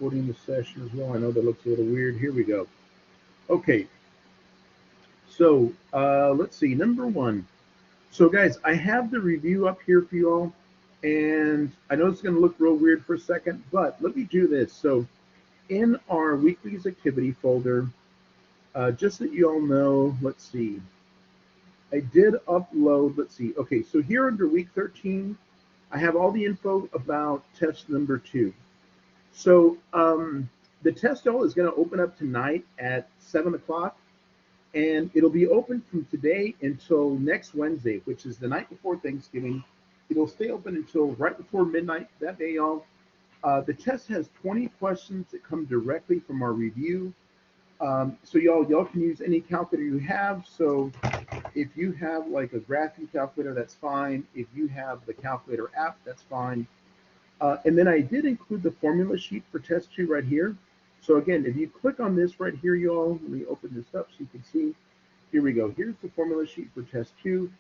recording the session as well. I know that looks a little weird. Here we go. Okay, so let's see. Number one. So guys, I have the review up here for you all, and I know it's going to look real weird for a second, but let me do this. So in our weekly's activity folder, just so you all know, let's see. I did upload, let's see. Okay, so here under week 13, I have all the info about test number 2. So the test all is going to open up tonight at 7 o'clock, and it'll be open from today until next Wednesday, which is the night before Thanksgiving. It'll stay open until right before midnight that day, y'all. The test has 20 questions that come directly from our review. So y'all can use any calculator you have. So if you have like a graphing calculator, that's fine. If you have the calculator app, that's fine. And then I did include the formula sheet for test 2 right here. So again, if you click on this right here, y'all, let me open this up so you can see. Here we go. Here's the formula sheet for test 2.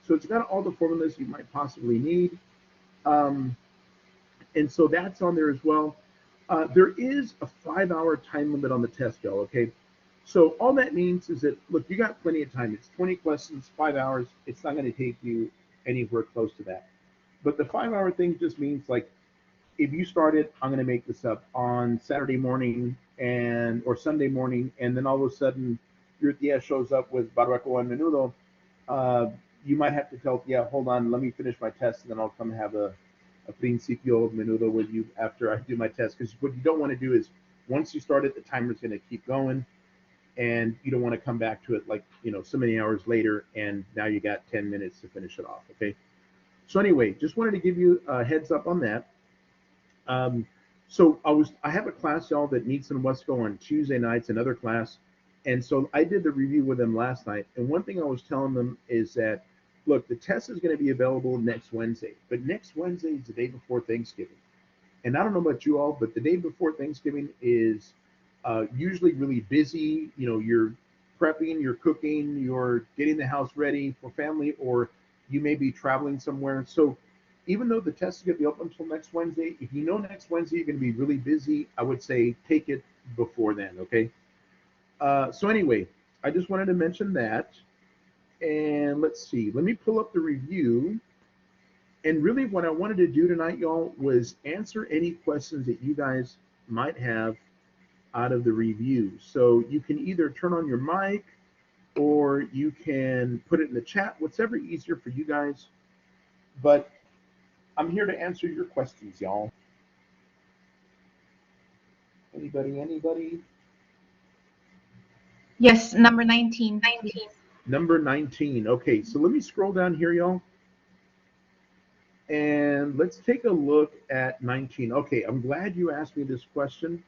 So it's got all the formulas you might possibly need. And so that's on there as well. There is a 5-hour time limit on the test, y'all, okay? So all that means is that, look, you got plenty of time. It's 20 questions, 5 hours. It's not going to take you anywhere close to that. But the 5-hour thing just means, like, if you started, I'm going to make this up, on Saturday morning or Sunday morning, and then all of a sudden your tia shows up with barbacoa and menudo, you might have to tell tia, hold on, let me finish my test, and then I'll come have a principio of menudo with you after I do my test. Because what you don't want to do is, once you start it, the timer's going to keep going, and you don't want to come back to it like, so many hours later, and now you got 10 minutes to finish it off, okay? So anyway, just wanted to give you a heads up on that. So I have a class, y'all, that meets in Wesco on Tuesday nights, another class. And so I did the review with them last night. And one thing I was telling them is that, look, the test is going to be available next Wednesday, but next Wednesday is the day before Thanksgiving. And I don't know about you all, but the day before Thanksgiving is usually really busy. You're prepping, you're cooking, you're getting the house ready for family, or you may be traveling somewhere. So even though the test is going to be open until next Wednesday, if you know next Wednesday you're going to be really busy, I would say take it before then, okay? So anyway, I just wanted to mention that. And let's see, let me pull up the review. And really what I wanted to do tonight, y'all, was answer any questions that you guys might have out of the review. So you can either turn on your mic or you can put it in the chat, whatever easier for you guys. But I'm here to answer your questions, y'all. Anybody? Yes, number 19. Number 19. Okay, so let me scroll down here, y'all. And let's take a look at 19. Okay, I'm glad you asked me this question.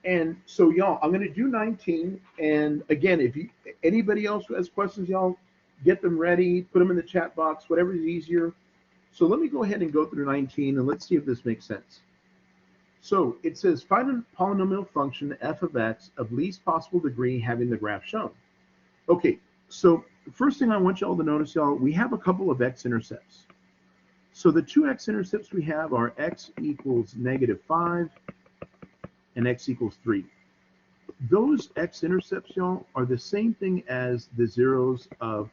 And so, y'all, I'm going to do 19. And again, if anybody else who has questions, y'all, get them ready, put them in the chat box, whatever is easier. So let me go ahead and go through 19, and let's see if this makes sense. So it says, find a polynomial function f of x of least possible degree having the graph shown. Okay, so the first thing I want y'all to notice, y'all, we have a couple of x-intercepts. So the two x-intercepts we have are x equals -5 and x equals 3. Those x-intercepts, y'all, are the same thing as the zeros of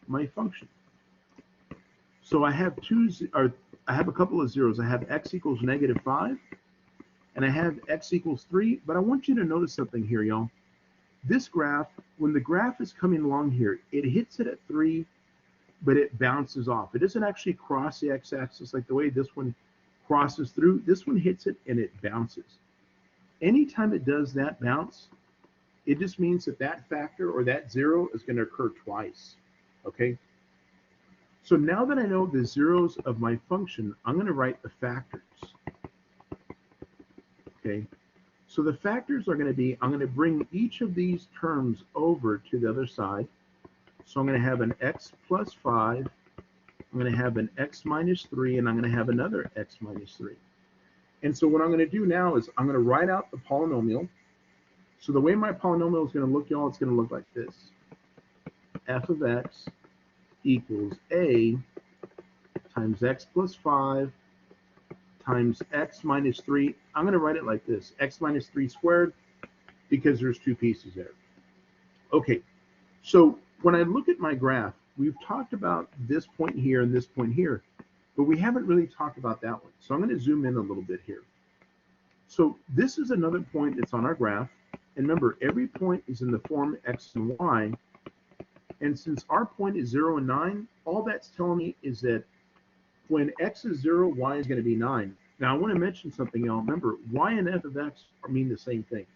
my function. So I have a couple of zeros. I have x equals -5 and I have x equals 3. But I want you to notice something here, y'all. This graph, when the graph is coming along here, it hits it at 3, but it bounces off. It doesn't actually cross the x-axis like the way this one crosses through. This one hits it and it bounces. Anytime it does that bounce, it just means that that factor or that zero is going to occur twice, okay? So now that I know the zeros of my function, I'm going to write the factors, okay? So the factors are going to be, I'm going to bring each of these terms over to the other side. So I'm going to have an x plus 5, I'm going to have an x minus 3, and I'm going to have another x minus 3. And so what I'm going to do now is I'm going to write out the polynomial. So the way my polynomial is going to look, y'all, it's going to look like this. F of x equals a times x plus 5 times x minus 3. I'm going to write it like this, x minus 3 squared, because there's two pieces there. Okay, so when I look at my graph, we've talked about this point here and this point here, but we haven't really talked about that one. So I'm going to zoom in a little bit here. So this is another point that's on our graph. And remember, every point is in the form x and y. And since our point is 0 and 9, all that's telling me is that when x is 0, y is going to be 9. Now, I want to mention something, y'all. Remember, y and f of x mean the same thing.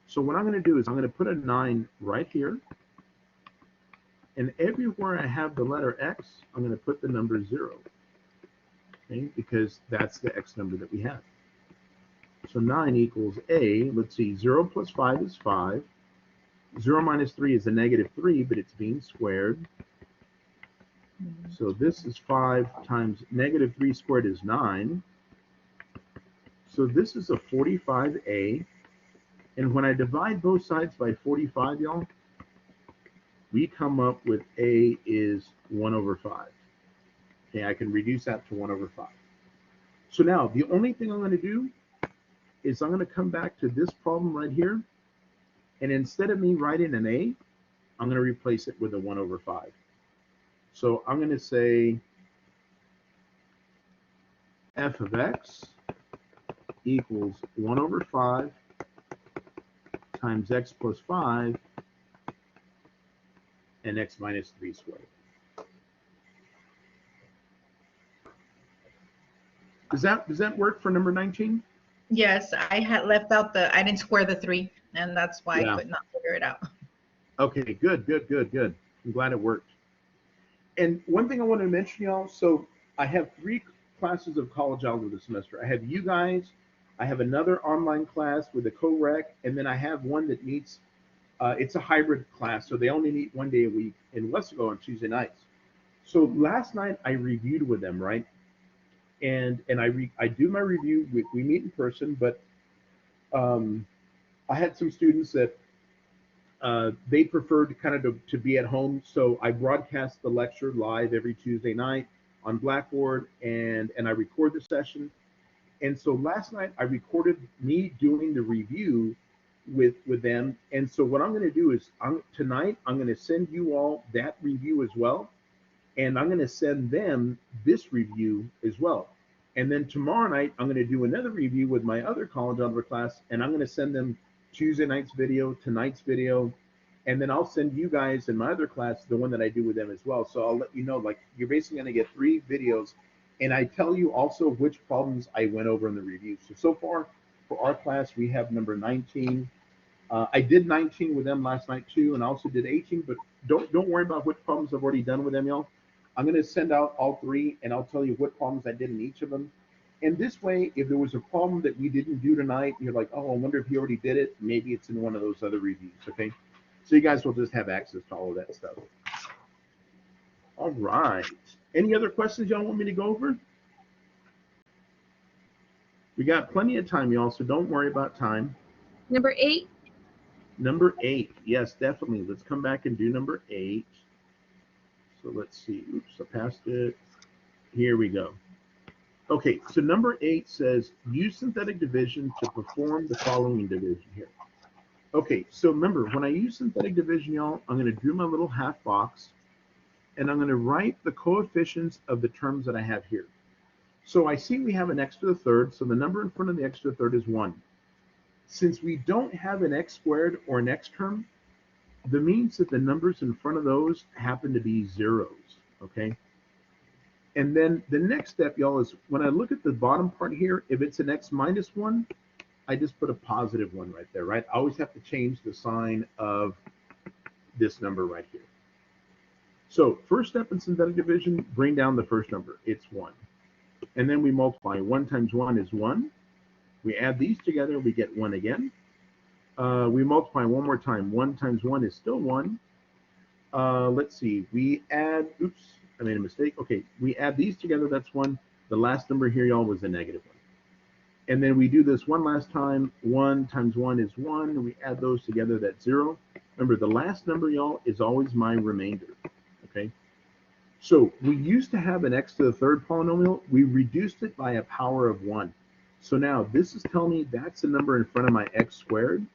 So what I'm going to do is I'm going to put a 9 right here. And everywhere I have the letter x, I'm going to put the number 0. Okay, because that's the x number that we have. So 9 equals a, let's see, 0 plus 5 is 5. 0 minus 3 is a negative 3, but it's being squared. So this is 5 times negative 3 squared is 9. So this is a 45a. And when I divide both sides by 45, y'all, we come up with a is 1 over 5. Okay, I can reduce that to 1 over 5. So now the only thing I'm going to do is I'm going to come back to this problem right here. And instead of me writing an a, I'm going to replace it with a 1 over 5. So I'm going to say f of x equals 1 over 5 times x plus 5 and x minus 3 squared. Does that work for number 19? Yes, I had left out I didn't square the 3, and that's why I could not figure it out. Okay, good. I'm glad it worked. And one thing I want to mention, y'all, so I have 3 classes of college algebra this semester. I have you guys, I have another online class with a co-rec, and then I have one that meets, it's a hybrid class, so they only meet 1 day a week in Wesco on Tuesday nights. So last night I reviewed with them, right? And I do my review, we meet in person, but I had some students that they preferred kind of to be at home. So I broadcast the lecture live every Tuesday night on Blackboard, and I record the session. And so last night I recorded me doing the review with them. And so what I'm going to do is tonight I'm going to send you all that review as well. And I'm going to send them this review as well. And then tomorrow night, I'm going to do another review with my other college algebra class, and I'm going to send them Tuesday night's video, tonight's video, and then I'll send you guys in my other class the one that I do with them as well. So I'll let you know, like, you're basically going to get 3 videos, and I tell you also which problems I went over in the review. So far for our class, we have number 19. I did 19 with them last night too, and I also did 18, but don't worry about which problems I've already done with them, y'all. I'm going to send out all 3, and I'll tell you what problems I did in each of them. And this way, if there was a problem that we didn't do tonight, you're like, oh, I wonder if he already did it. Maybe it's in one of those other reviews, okay? So you guys will just have access to all of that stuff. All right. Any other questions y'all want me to go over? We got plenty of time, y'all, so don't worry about time. Number 8. Number 8. Yes, definitely. Let's come back and do number 8. So let's see. Oops, I passed it. Here we go. Okay, so number 8 says use synthetic division to perform the following division here. Okay, so remember, when I use synthetic division, y'all, I'm going to do my little half box, and I'm going to write the coefficients of the terms that I have here. So I see we have an x to the third, so the number in front of the x to the third is 1. Since we don't have an x squared or an x term, that means that the numbers in front of those happen to be zeros, okay? And then the next step, y'all, is when I look at the bottom part here, if it's an x minus 1, I just put a positive 1 right there, right? I always have to change the sign of this number right here. So first step in synthetic division, bring down the first number. It's 1. And then we multiply. 1 times 1 is 1. We add these together, we get 1 again. We multiply one more time. 1 times 1 is still 1. Let's see. We add, oops, I made a mistake. Okay, we add these together, that's 1. The last number here, y'all, was a negative 1. And then we do this one last time. 1 times 1 is 1. We add those together, that's 0. Remember, the last number, y'all, is always my remainder, okay? So we used to have an x to the third polynomial. We reduced it by a power of 1. So now this is telling me that's the number in front of my x squared.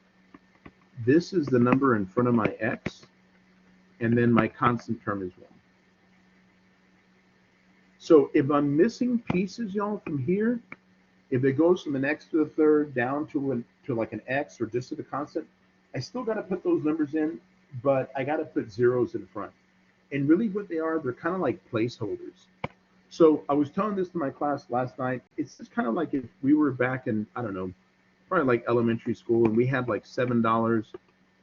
This is the number in front of my x. And then my constant term is 1. So if I'm missing pieces, y'all, from here, if it goes from an x to the third down to like an x or just to the constant, I still got to put those numbers in, but I got to put zeros in front. And really what they are, they're kind of like placeholders. So I was telling this to my class last night. It's just kind of like if we were back in, I don't know, probably like elementary school, and we had like $7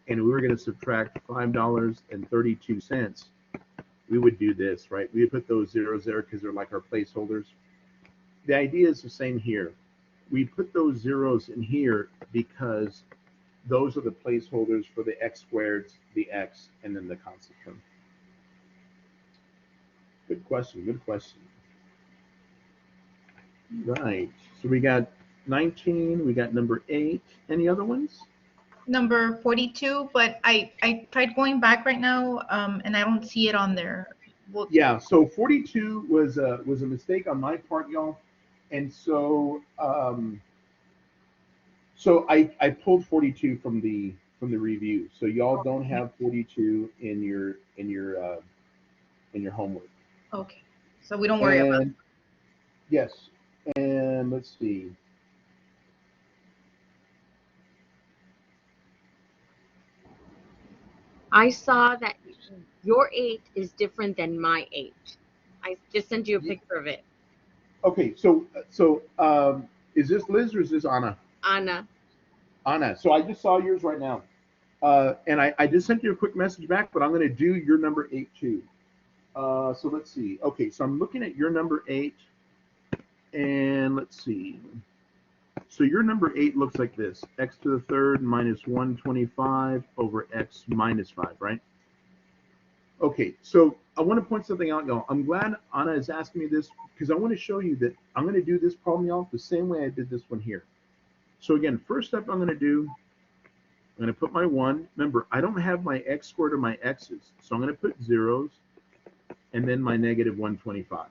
and we were going to subtract $5.32. We would do this, right? We would put those zeros there because they're like our placeholders. The idea is the same here. We put those zeros in here because those are the placeholders for the x squareds, the x, and then the constant term. Good question, good question. Right, so we got 19, we got number 8. Any other ones? Number 42, but I tried going back right now, and I don't see it on there. Well, yeah, so 42 was a mistake on my part, y'all. And so I pulled 42 from the review. So y'all don't have 42 in your homework. Okay, so we don't worry about it. Yes, and let's see. I saw that your 8 is different than my 8. I just sent you a picture of it. Okay, so is this Liz or is this Anna? Anna. Anna. So I just saw yours right now. And I just sent you a quick message back, but I'm going to do your number 8 too. So let's see. Okay, so I'm looking at your number 8, and let's see. So your number 8 looks like this: x to the third minus 125 over x minus 5, right? Okay, so I want to point something out, y'all. I'm glad Anna is asking me this because I want to show you that I'm going to do this problem, y'all, the same way I did this one here. So again, first step I'm going to do, I'm going to put my 1. Remember, I don't have my x squared or my x's, so I'm going to put zeros and then my negative 125.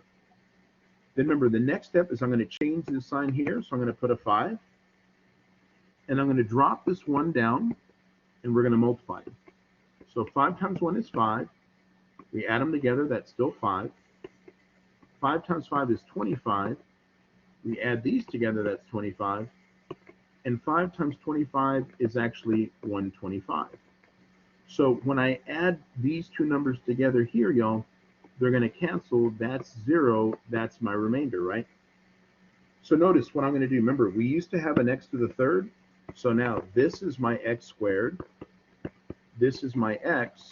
Then remember, the next step is I'm going to change the sign here, so I'm going to put a 5. And I'm going to drop this 1 down, and we're going to multiply it. So 5 times 1 is 5. We add them together, that's still 5. 5 times 5 is 25. We add these together, that's 25. And 5 times 25 is actually 125. So when I add these two numbers together here, y'all, they're going to cancel. That's 0. That's my remainder, right? So notice what I'm going to do. Remember, we used to have an x to the third. So now this is my x squared. This is my x.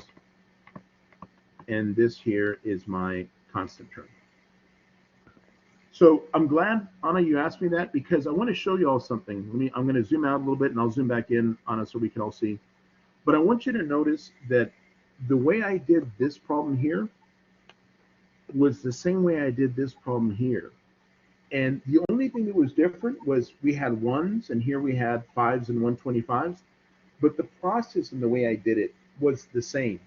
And this here is my constant term. So I'm glad, Anna, you asked me that because I want to show you all something. I'm going to zoom out a little bit and I'll zoom back in, Anna, so we can all see. But I want you to notice that the way I did this problem here was the same way I did this problem here. And the only thing that was different was we had 1s and here we had 5s and 125s. But the process and the way I did it was the same.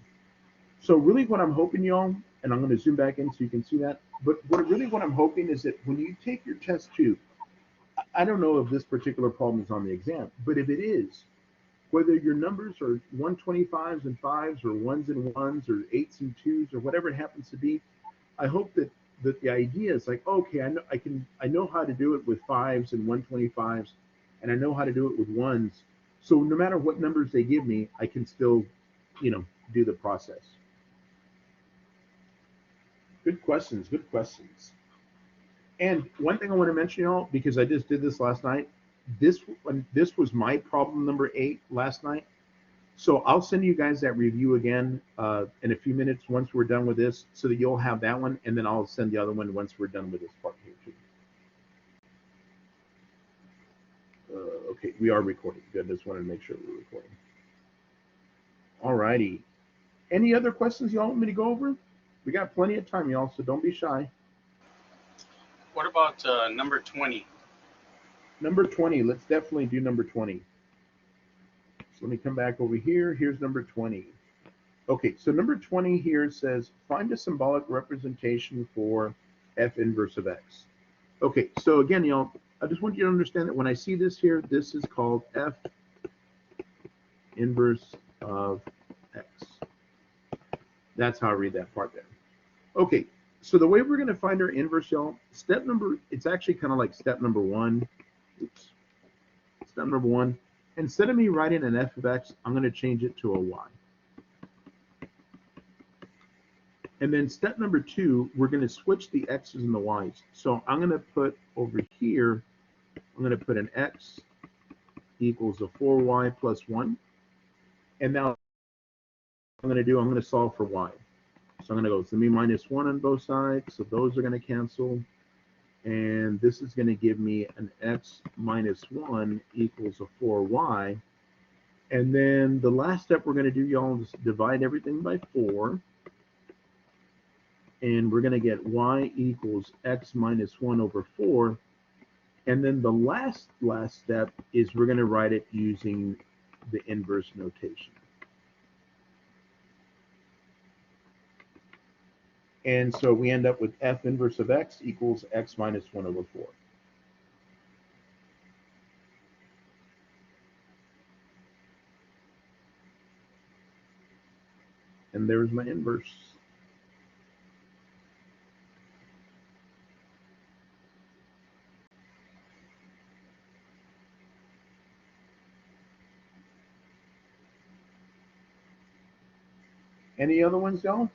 So really what I'm hoping, y'all, and I'm going to zoom back in so you can see that, but what I'm hoping is that when you take your test 2, I don't know if this particular problem is on the exam, but if it is, whether your numbers are 125s and 5s or 1s and 1s or 8s and 2s or whatever it happens to be, I hope that the idea is like, okay, I know how to do it with 5s and 125s, and I know how to do it with 1s. So no matter what numbers they give me, I can still, do the process. Good questions, good questions. And one thing I want to mention, y'all, because I just did this last night, this was my problem number 8 last night. So I'll send you guys that review again in a few minutes once we're done with this, so that you'll have that one, and then I'll send the other one once we're done with this part here too. Okay, we are recording. Good, just wanted to make sure we're recording. All righty. Any other questions y'all want me to go over? We got plenty of time, y'all, so don't be shy. What about number 20? Number 20, let's definitely do number 20. So let me come back over here. Here's number 20. Okay, so number 20 here says, find a symbolic representation for f inverse of x. Okay, so again, I just want you to understand that when I see this here, this is called f inverse of x. That's how I read that part there. Okay, so the way we're going to find our inverse, y'all, it's actually kind of like step number one. Oops. Step number one, instead of me writing an f of x, I'm going to change it to a y. And then step number two, we're going to switch the x's and the y's. So I'm going to put over here, I'm going to put an x equals a 4y plus 1. And now I'm going to solve for y. So I'm going to go, so me minus 1 on both sides. So those are going to cancel. And this is going to give me an x minus 1 equals a 4y. And then the last step we're going to do, y'all, is divide everything by 4. And we're going to get y equals x minus 1 over 4. And then the last step is we're going to write it using the inverse notation. And so we end up with f inverse of x equals x minus 1 over 4. And there's my inverse. Any other ones, y'all?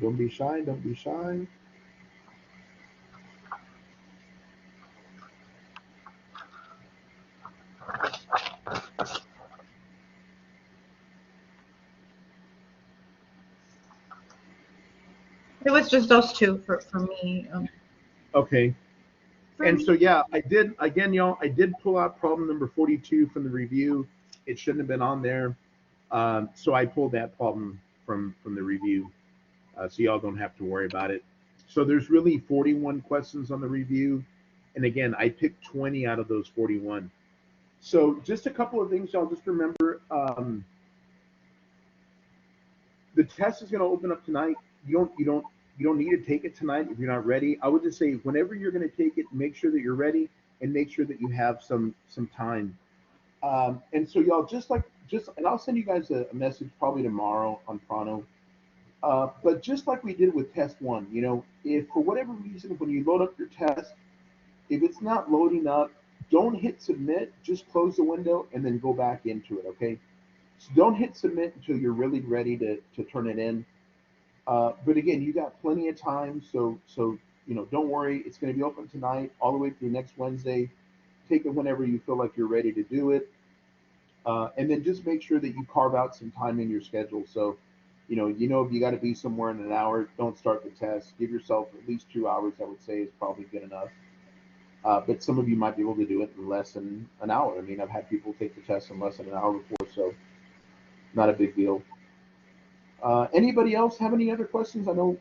Don't be shy, don't be shy. It was just those two for me. Okay. And so, yeah, I did, again, y'all, I did pull out problem number 42 from the review. It shouldn't have been on there. So I pulled that problem from the review. So y'all don't have to worry about it. So there's really 41 questions on the review. And again, I picked 20 out of those 41. So just a couple of things, y'all, just remember, the test is going to open up tonight. You don't need to take it tonight if you're not ready. I would just say whenever you're going to take it, make sure that you're ready and make sure that you have some time. And so y'all, and I'll send you guys a message probably tomorrow on Prano. But just like we did with test one, if for whatever reason, when you load up your test, if it's not loading up, don't hit submit, just close the window and then go back into it, okay? So don't hit submit until you're really ready to turn it in. But again, you got plenty of time, so don't worry. It's going to be open tonight all the way through next Wednesday. Take it whenever you feel like you're ready to do it, and then just make sure that you carve out some time in your schedule. So, if you got to be somewhere in an hour, don't start the test. Give yourself at least 2 hours. I would say is probably good enough. But some of you might be able to do it in less than an hour. I mean, I've had people take the test in less than an hour before, so not a big deal. Anybody else have any other questions? I know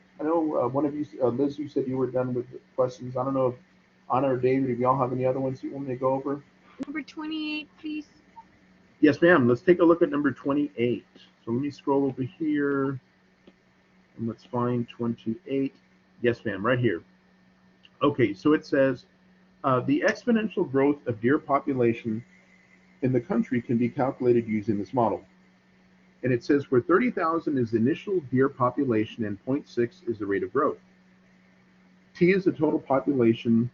one of you, Liz, you said you were done with the questions. I don't know if Anna or David, if y'all have any other ones you want me to go over. Number 28, please. Yes, ma'am. Let's take a look at number 28. So let me scroll over here and let's find 28. Yes, ma'am, right here. Okay, so it says the exponential growth of deer population in the country can be calculated using this model. And it says where 30,000 is the initial deer population and 0.6 is the rate of growth. T is the total population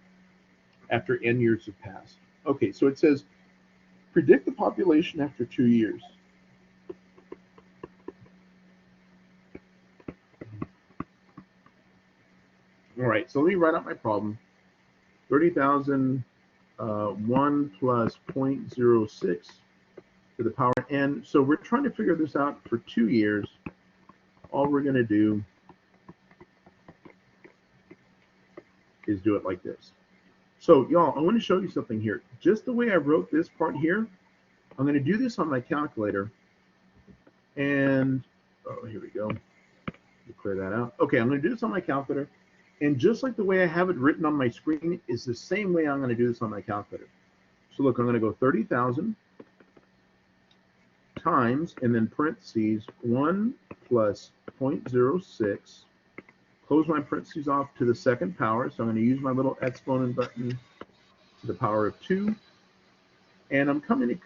after n years have passed. Okay, so it says predict the population after 2 years. All right, so let me write out my problem. 30,000, 1 plus 0.06 to the power n. So we're trying to figure this out for 2 years. All we're going to do is do it like this. So y'all, I want to show you something here. Just the way I wrote this part here, I'm going to do this on my calculator. And, oh, here we go. Clear that out. Okay, I'm going to do this on my calculator. And just like the way I have it written on my screen is the same way I'm going to do this on my calculator. So look, I'm going to go 30,000 times, and then parentheses, 1 plus 0.06, close my parentheses off to the second power. So I'm going to use my little exponent button to the power of 2. And I'm coming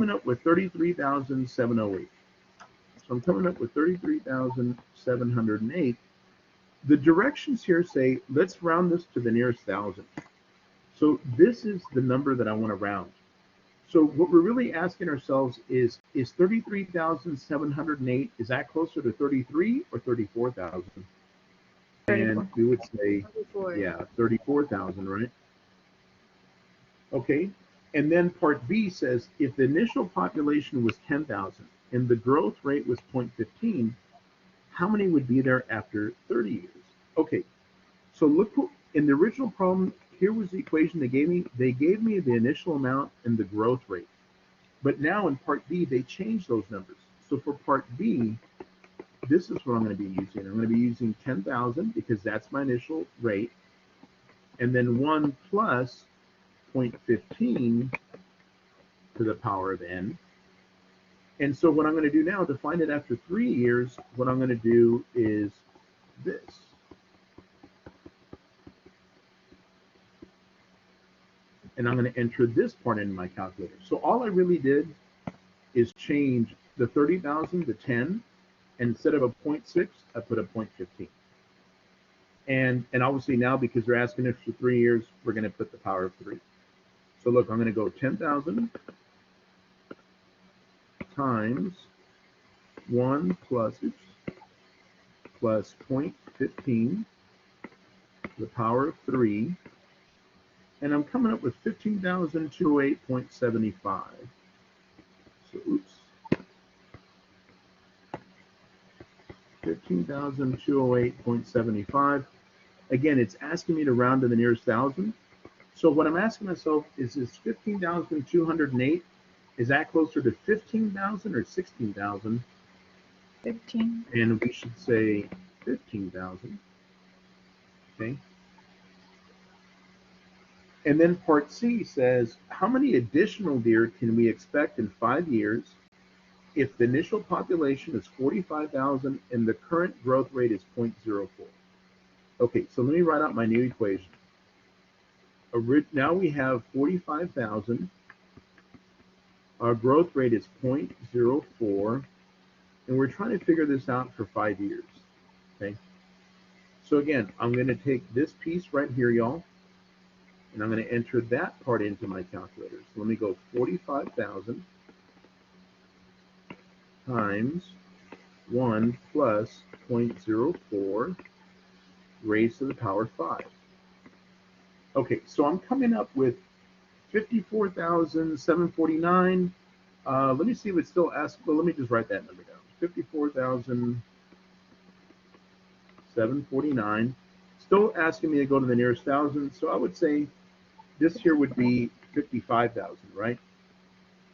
up with 33,708. So I'm coming up with 33,708. The directions here say, let's round this to the nearest thousand. So this is the number that I want to round. So what we're really asking ourselves is 33,708, is that closer to 33 or 34,000? And we would say, 34. yeah, 34,000, right? Okay. And then part B says, if the initial population was 10,000 and the growth rate was 0.15, how many would be there after 30 years? Okay. So look, in the original problem, here was the equation they gave me. They gave me the initial amount and the growth rate. But now in part B, they changed those numbers. So for part B, this is what I'm going to be using. I'm going to be using 10,000 because that's my initial rate. And then 1 plus 0.15 to the power of n. And so what I'm going to do now to find it after 3 years, what I'm going to do is this. And I'm going to enter this part into my calculator. So all I really did is change the 30,000 to 10. And instead of a 0.6, I put a 0.15. And obviously now, because they're asking us for 3 years, we're going to put the power of 3. So look, I'm going to go 10,000 times 1 plus 0.15 to the power of 3. And I'm coming up with 15,208.75. So, oops. 15,208.75. Again, it's asking me to round to the nearest thousand. So what I'm asking myself is 15,208, is that closer to 15,000 or 16,000? 15. And we should say 15,000. Okay. And then part C says, how many additional deer can we expect in 5 years if the initial population is 45,000 and the current growth rate is 0.04? Okay, so let me write out my new equation. Now we have 45,000. Our growth rate is 0.04. And we're trying to figure this out for 5 years. Okay. So again, I'm going to take this piece right here, y'all, and I'm going to enter that part into my calculator. So let me go 45,000 times 1 plus 0.04 raised to the power 5. Okay, so I'm coming up with 54,749. Let me see if it still asks. Well, let me just write that number down. 54,749. Still asking me to go to the nearest thousand. So I would say this here would be 55,000, right?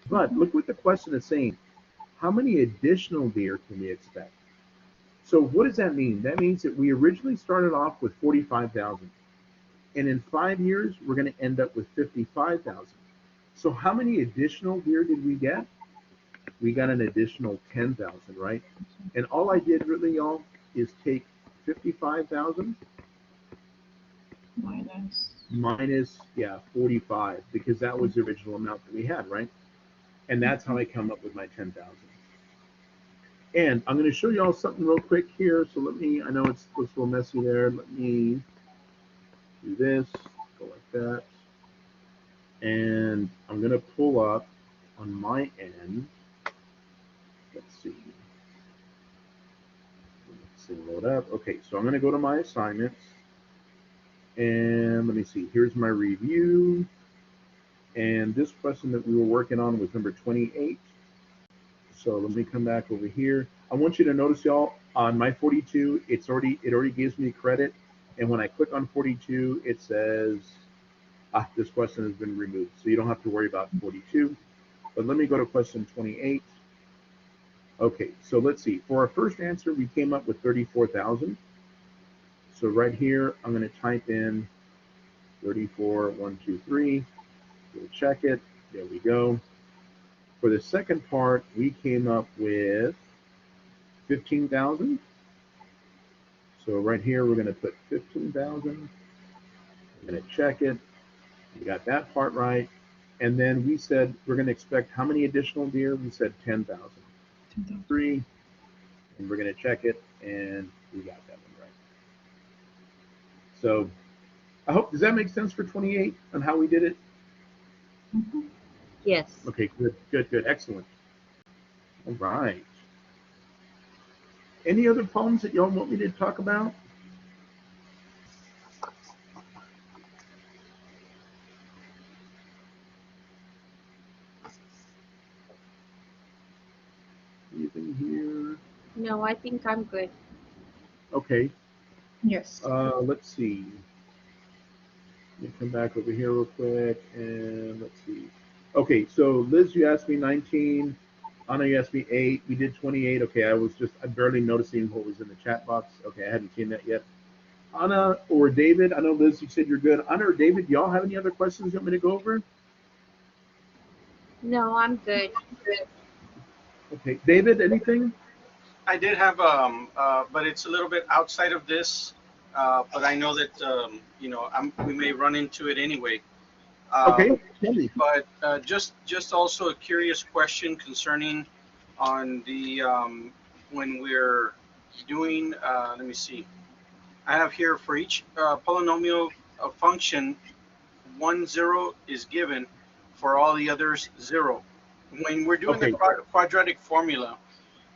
But look what the question is saying. How many additional deer can we expect? So what does that mean? That means that we originally started off with 45,000. And in 5 years, we're going to end up with 55,000. So how many additional deer did we get? We got an additional 10,000, right? And all I did really, y'all, is take 55,000 minus 45, because that was the original amount that we had, right? And that's how I come up with my 10,000. And I'm going to show y'all something real quick here. So let me, I know it's a little messy there. Let me do this, go like that. And I'm going to pull up on my end. Let's see, load up. Okay, so I'm going to go to my assignments. And let me see, here's my review. And this question that we were working on was number 28. So let me come back over here. I want you to notice, y'all, on my 42, it already gives me credit. And when I click on 42, it says, this question has been removed. So you don't have to worry about 42. But let me go to question 28. Okay, so let's see. For our first answer, we came up with 34,000. So right here, I'm going to type in 34,123. We'll check it. There we go. For the second part, we came up with 15,000. So right here, we're going to put 15,000. We're going to check it. We got that part right. And then we said we're going to expect how many additional deer? We said 10,000. 3. And we're going to check it, and we got that one right. So I hope, does that make sense for 28 on how we did it? Yes. Okay, good, excellent. All right. Any other problems that y'all want me to talk about? Anything here? No, I think I'm good. Okay. Yes. Let's see. Let me come back over here real quick, and let's see. Okay, so Liz, you asked me 19. Anna, you asked me 8. We did 28. Okay, I'm barely noticing what was in the chat box. Okay, I hadn't seen that yet. Anna or David, I know Liz, you said you're good. Anna or David, y'all have any other questions you want me to go over? No, I'm good. Okay, David, anything? I did have, but it's a little bit outside of this. But I know that we may run into it anyway. Okay, tell me. But just also a curious question concerning on the when we're doing. Let me see. I have here for each polynomial function, 1 0 is given. For all the others, 0. When we're doing the Okay. quadratic formula,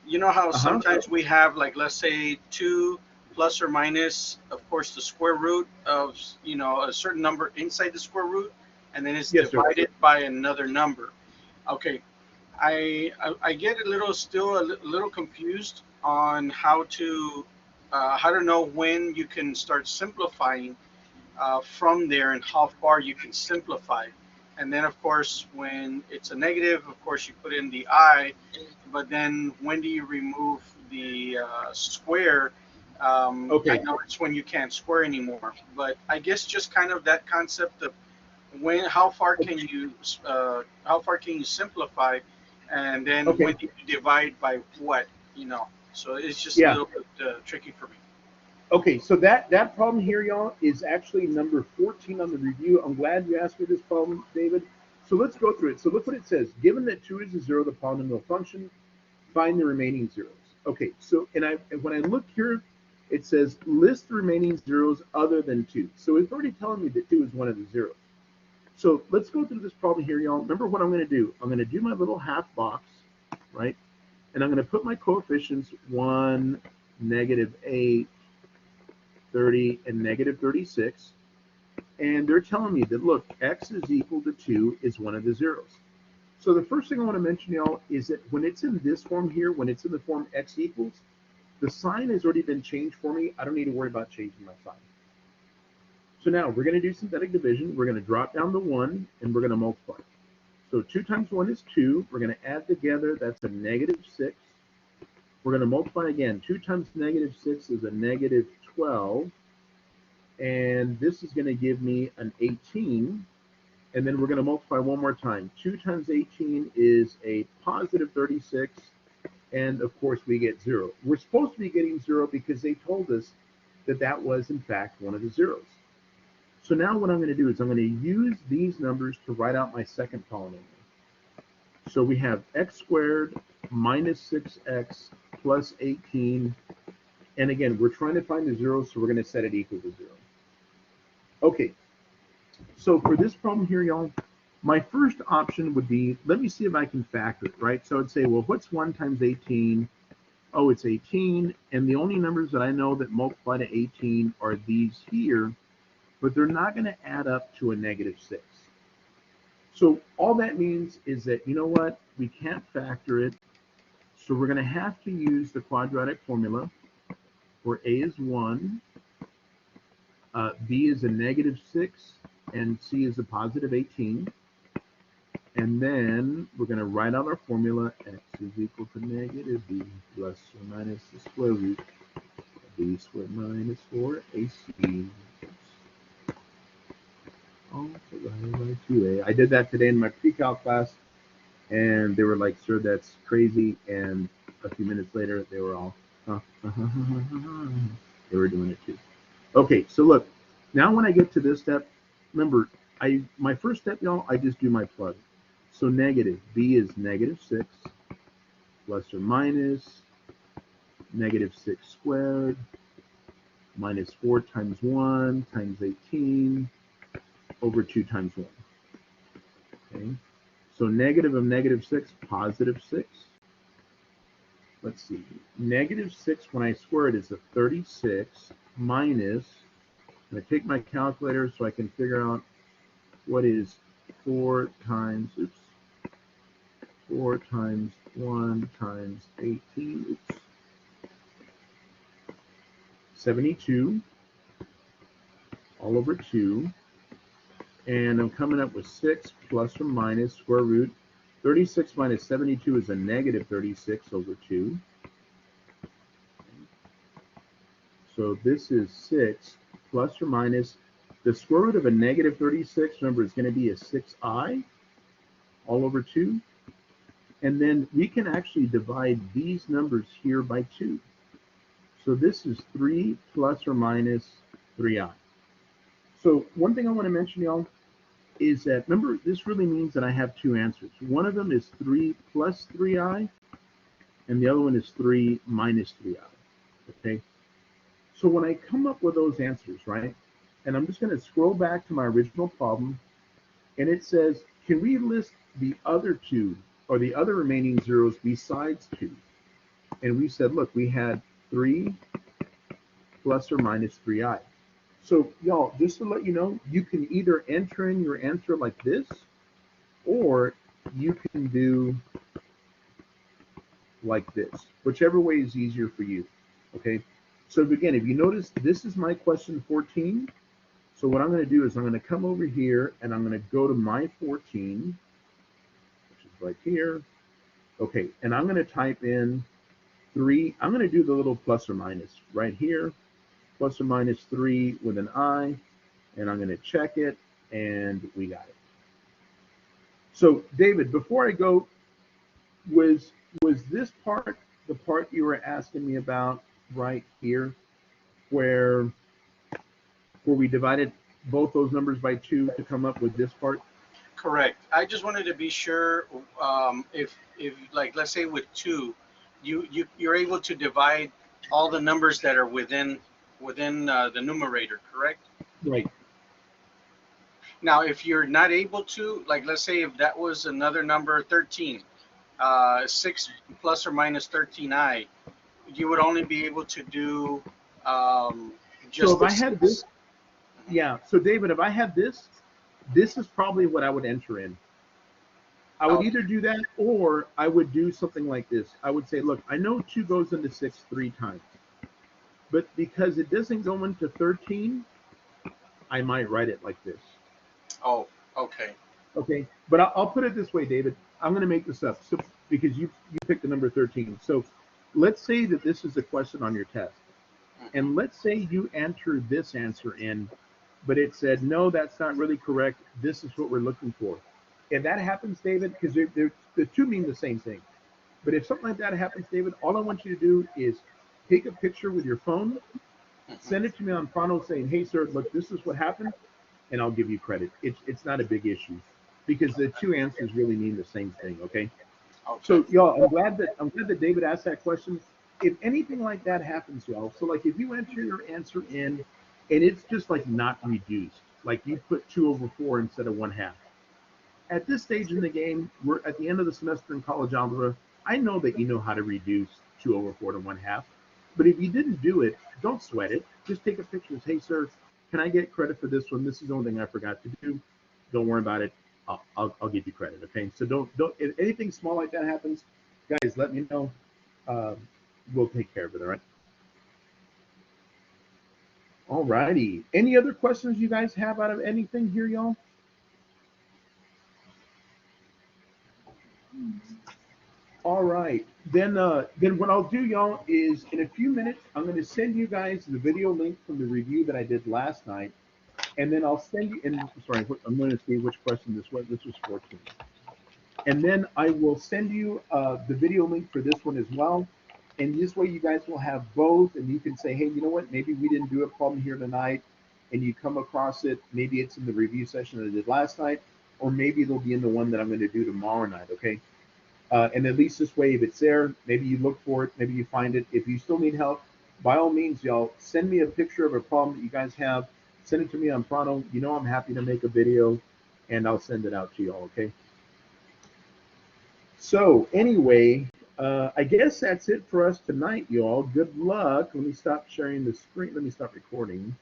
you know how Uh-huh. sometimes we have, like, let's say 2 plus or minus, of course, the square root of a certain number inside the square root, and then it's Yes, sir. divided by another number. Okay, I get still a little confused on how to know when you can start simplifying from there and how far you can simplify. And then, of course, when it's a negative, of course, you put in the I, but then when do you remove the square? Okay. I know it's when you can't square anymore, but I guess just kind of that concept of how far can you simplify, and then Okay. when do you divide by what? So it's just a Yeah. little bit tricky for me. Okay, so that problem here, y'all, is actually number 14 on the review. I'm glad you asked me this problem, David. So let's go through it. So look what it says. Given that 2 is a 0, the polynomial function, find the remaining zeros. Okay, so when I look here, it says list the remaining zeros other than 2. So it's already telling me that 2 is one of the zeros. So let's go through this problem here, y'all. Remember what I'm going to do. I'm going to do my little half box, right? And I'm going to put my coefficients 1, -8, 30, and -36. And they're telling me that, look, x is equal to 2 is one of the zeros. So the first thing I want to mention, y'all, is that when it's in this form here, when it's in the form x equals, the sign has already been changed for me. I don't need to worry about changing my sign. So now we're going to do synthetic division. We're going to drop down the 1, and we're going to multiply. So 2 times 1 is 2. We're going to add together. That's a -6. We're going to multiply again. 2 times -6 is a -12. And this is going to give me an 18. And then we're going to multiply one more time. 2 times 18 is a +36. And of course, we get 0. We're supposed to be getting 0 because they told us that that was, in fact, one of the zeros. So now what I'm going to do is I'm going to use these numbers to write out my second polynomial. So we have x squared minus 6x plus 18. And again, we're trying to find the zeros, so we're going to set it equal to 0. Okay, so for this problem here, y'all, my first option would be, let me see if I can factor it, right? So I'd say, well, what's 1 times 18? Oh, it's 18. And the only numbers that I know that multiply to 18 are these here, but they're not going to add up to a -6. So all that means is that, you know what? We can't factor it. So we're going to have to use the quadratic formula where a is 1, b is a -6, and c is a +18. And then we're going to write out our formula. X is equal to -b plus or minus the square root of A squared minus 4AC. All divided by 2A. I did that today in my pre-calc class, and they were like, sir, that's crazy. And a few minutes later, they were all, they were doing it too. Okay, so look, now when I get to this step, remember, my first step, y'all, I just do my plug. So negative, B is -6, plus or minus -6 squared, minus 4 times 1 times 18 over 2 times 1. Okay, so negative of -6, positive 6. Let's see, -6 when I square it is a 36 minus, I'm going to take my calculator so I can figure out what is 4 times 1 times 18, 72 all over 2. And I'm coming up with 6 plus or minus square root. 36 minus 72 is a -36 over 2. So this is 6 plus or minus the square root of a -36. Remember, it's going to be a 6i all over 2. And then we can actually divide these numbers here by 2. So this is 3 plus or minus 3i. So one thing I want to mention, y'all, is that, remember, this really means that I have two answers. One of them is 3 plus 3i, and the other one is 3 minus 3i, okay? So when I come up with those answers, right, and I'm just going to scroll back to my original problem, and it says, can we list the other two, or the other remaining zeros besides 2? And we said, look, we had 3 plus or minus 3i. So y'all, just to let you know, you can either enter in your answer like this, or you can do like this, whichever way is easier for you, okay? So again, if you notice, this is my question 14. So what I'm going to do is I'm going to come over here and I'm going to go to my 14, which is right here. Okay, and I'm going to type in 3. I'm going to do the little plus or minus right here, plus or minus 3 with an I, and I'm going to check it, and we got it. So David, before I go, was this part the part you were asking me about right here, where we divided both those numbers by 2 to come up with this part? Correct. I just wanted to be sure, if like, let's say with 2, you're able to divide all the numbers that are within the numerator, correct? Right. Now, if you're not able to, like, let's say if that was another number, 13, 6 plus or minus 13i, you would only be able to do just So if I had this, yeah. So David, if I had this is probably what I would enter in. I would either do that, or I would do something like this. I would say, look, I know 2 goes into 6 3 times, but because it doesn't go into 13, I might write it like this. Oh, okay. Okay, but I'll put it this way, David. I'm going to make this up, so because you picked the number 13. So let's say that this is a question on your test, and let's say you enter this answer in, but it said, no, that's not really correct. This is what we're looking for. If that happens, David, because the two mean the same thing, but if something like that happens, David, all I want you to do is take a picture with your phone, send it to me on Pronto saying, hey, sir, look, this is what happened, and I'll give you credit. It's not a big issue, because the two answers really mean the same thing, okay? So, y'all, I'm glad that David asked that question. If anything like that happens, y'all, so like if you enter your answer in and it's just like not reduced, like you put 2 over 4 instead of 1/2. At this stage in the game, we're at the end of the semester in college algebra. I know that you know how to reduce 2 over 4 to 1/2. But if you didn't do it, don't sweat it. Just take a picture and say, hey, sir, can I get credit for this one? This is the only thing I forgot to do. Don't worry about it. I'll give you credit, okay? So don't if anything small like that happens, guys, let me know. We'll take care of it, all right? All righty. Any other questions you guys have out of anything here, y'all? All right. Then what I'll do, y'all, is in a few minutes, I'm going to send you guys the video link from the review that I did last night. And then I'll send you, and sorry, I'm going to see which question this was. This was 14. And then I will send you the video link for this one as well. And this way you guys will have both, and you can say, hey, you know what? Maybe we didn't do a problem here tonight, and you come across it. Maybe it's in the review session that I did last night, or maybe it'll be in the one that I'm going to do tomorrow night, okay? And at least this way, if it's there, maybe you look for it, maybe you find it. If you still need help, by all means, y'all, send me a picture of a problem that you guys have. Send it to me on Pronto. You know I'm happy to make a video, and I'll send it out to y'all, okay? So anyway, I guess that's it for us tonight, y'all. Good luck. Let me stop sharing the screen. Let me stop recording.